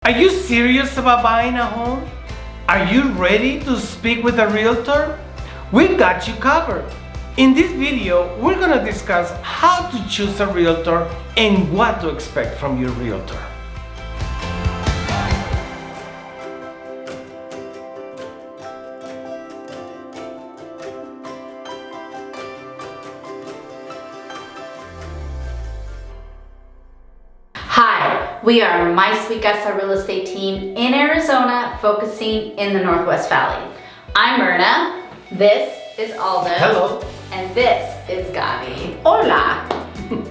Are you serious about buying a home? Are you ready to speak with a realtor? We've got you covered. In this video, we're going to discuss how to choose a realtor and what to expect from your realtor. Hi, we are My Sweet Casa real estate team in Arizona, focusing in the Northwest Valley. I'm Myrna, this is Aldo, Hello. And this is Gabi. Hola!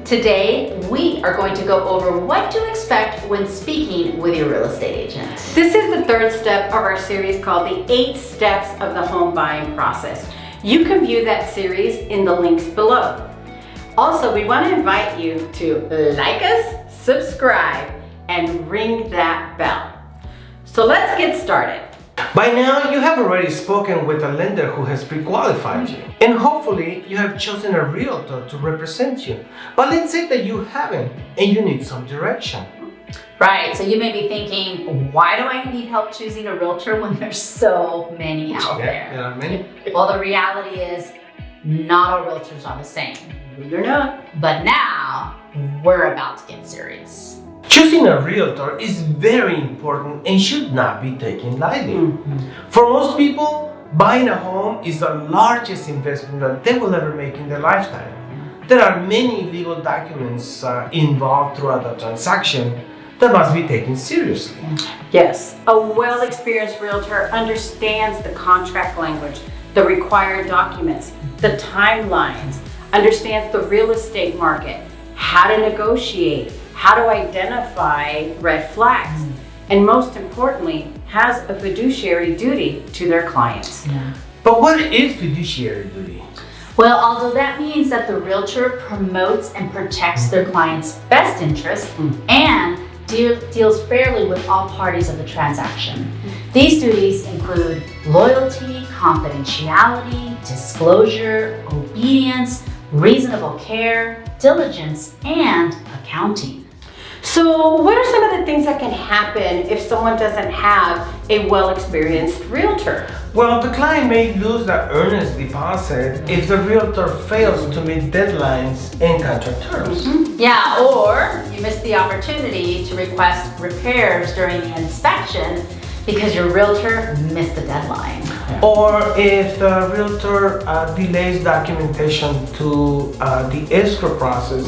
Today, we are going to go over what to expect when speaking with your real estate agent. This is the third step of our series called the 8 Steps of the Home Buying Process. You can view that series in the links below. Also, we want to invite you to like us, subscribe, and ring that bell. So let's get started. By now, you have already spoken with a lender who has pre-qualified you. And hopefully, you have chosen a realtor to represent you. But let's say that you haven't and you need some direction. Right, so you may be thinking, why do I need help choosing a realtor when there's so many out there? There are many. Well, the reality is, not all realtors are the same. They're not. But now, we're about to get serious. Choosing a realtor is very important and should not be taken lightly. For most people, buying a home is the largest investment that they will ever make in their lifetime. There are many legal documents involved throughout the transaction that must be taken seriously. Yes, a well-experienced realtor understands the contract language, the required documents, the timelines, understands the real estate market, how to negotiate, how to identify red flags, and most importantly, has a fiduciary duty to their clients. But what is fiduciary duty? Well, although that means that the realtor promotes and protects their client's best interest and deals fairly with all parties of the transaction. These duties include loyalty, confidentiality, disclosure, obedience, reasonable care, diligence, and accounting. So what are some of the things that can happen if someone doesn't have a well-experienced realtor? Well, the client may lose the earnest deposit if the realtor fails to meet deadlines and contract terms. Yeah, or you miss the opportunity to request repairs during the inspection because your realtor missed the deadline. Or if the realtor delays documentation to the escrow process,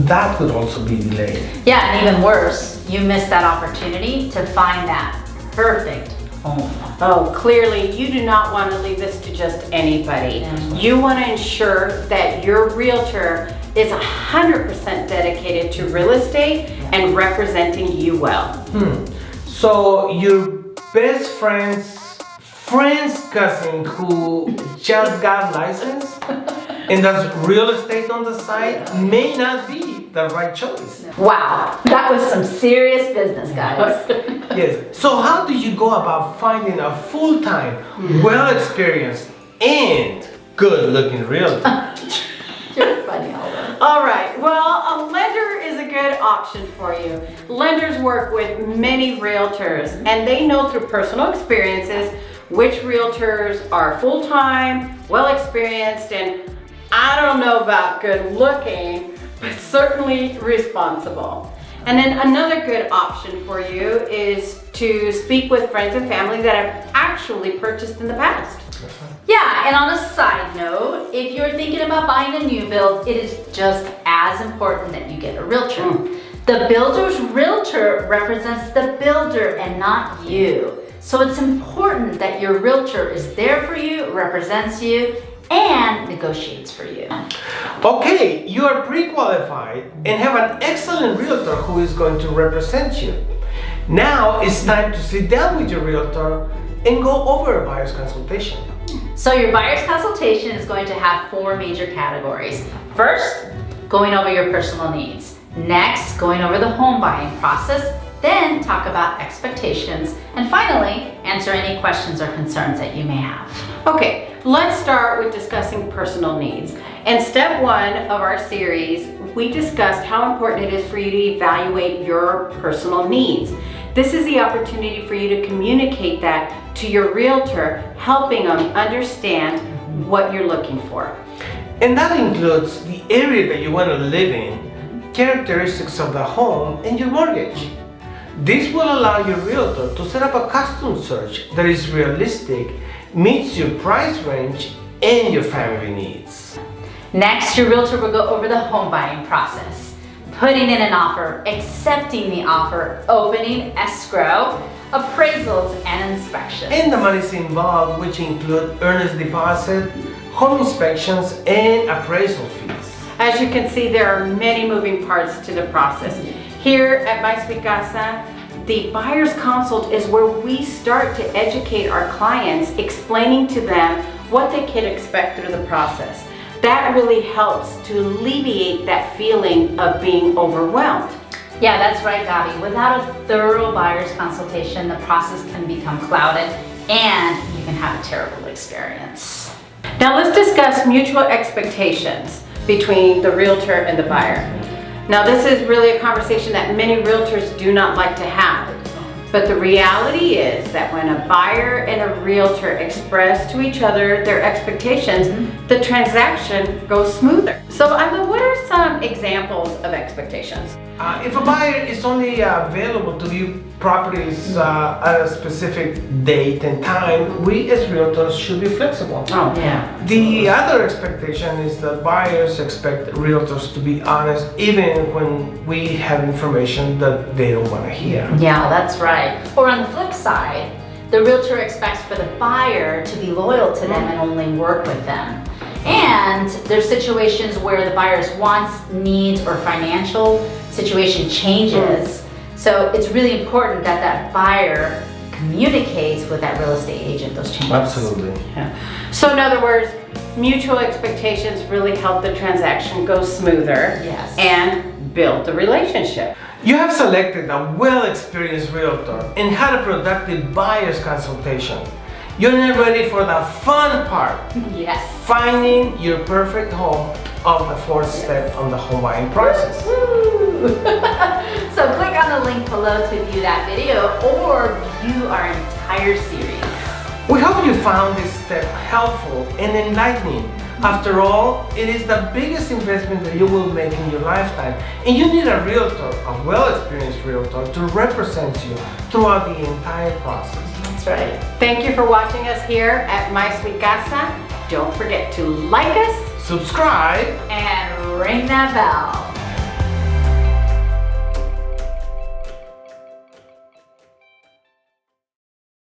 that could also be delayed. Yeah, and even worse, you missed that opportunity to find that perfect home. Oh, clearly you do not want to leave this to just anybody. You want to ensure that your realtor is 100% dedicated to real estate and representing you well. So your best friend's cousin who just got licensed and does real estate on the side may not be the right choice. Wow, that was some serious business, guys. Yes. So how do you go about finding a full-time, well-experienced, and good-looking realtor? You're funny, Aldo. All right, well, a lender is a good option for you. Lenders work with many realtors and they know through personal experiences which realtors are full-time, well-experienced, and I don't know about good-looking, but certainly responsible. And then another good option for you is to speak with friends and family that have actually purchased in the past. Yeah, and on a side note, if you're thinking about buying a new build, it is just as important that you get a realtor. The builder's realtor represents the builder and not you. So it's important that your realtor is there for you, represents you, and negotiates for you. Okay, you are pre-qualified and have an excellent realtor who is going to represent you. Now it's time to sit down with your realtor and go over a buyer's consultation. So your buyer's consultation is going to have 4 major categories. First, going over your personal needs. Next, going over the home buying process. Then talk about expectations. And finally, answer any questions or concerns that you may have. Okay, let's start with discussing personal needs. In step 1 of our series, we discussed how important it is for you to evaluate your personal needs. This is the opportunity for you to communicate that to your realtor, helping them understand what you're looking for. And that includes the area that you want to live in, characteristics of the home, and your mortgage. This will allow your realtor to set up a custom search that is realistic, meets your price range, and your family needs. Next, your realtor will go over the home buying process, putting in an offer, accepting the offer, opening escrow, appraisals, and inspections. And the monies involved, which include earnest deposit, home inspections, and appraisal fees. As you can see, there are many moving parts to the process. Here at My Sweet Casa, the buyer's consult is where we start to educate our clients, explaining to them what they can expect through the process. That really helps to alleviate that feeling of being overwhelmed. Yeah, that's right, Gabi. Without a thorough buyer's consultation, the process can become clouded and you can have a terrible experience. Now let's discuss mutual expectations between the realtor and the buyer. Now this is really a conversation that many realtors do not like to have. But the reality is that when a buyer and a realtor express to each other their expectations, the transaction goes smoother. So Alba, what are some examples of expectations? If a buyer is only available to view properties at a specific date and time, we as realtors should be flexible. Oh, yeah. The other expectation is that buyers expect realtors to be honest even when we have information that they don't want to hear. Yeah, that's right. Or on the flip side, the realtor expects for the buyer to be loyal to them and only work with them. And there's situations where the buyer's wants, needs, or financial situation changes. So it's really important that that buyer communicates with that real estate agent those changes. Absolutely. Yeah. So in other words, mutual expectations really help the transaction go smoother. Yes. And build the relationship. You have selected a well-experienced realtor and had a productive buyer's consultation. You're now ready for the fun part. Yes. Finding your perfect home of the fourth step on the home buying process. So click on the link below to view that video or view our entire series. We hope you found this step helpful and enlightening. After all, it is the biggest investment that you will make in your lifetime, and you need a realtor, a well-experienced realtor, to represent you throughout the entire process. That's right. Thank you for watching us here at My Sweet Casa. Don't forget to like us, Subscribe, And ring that bell.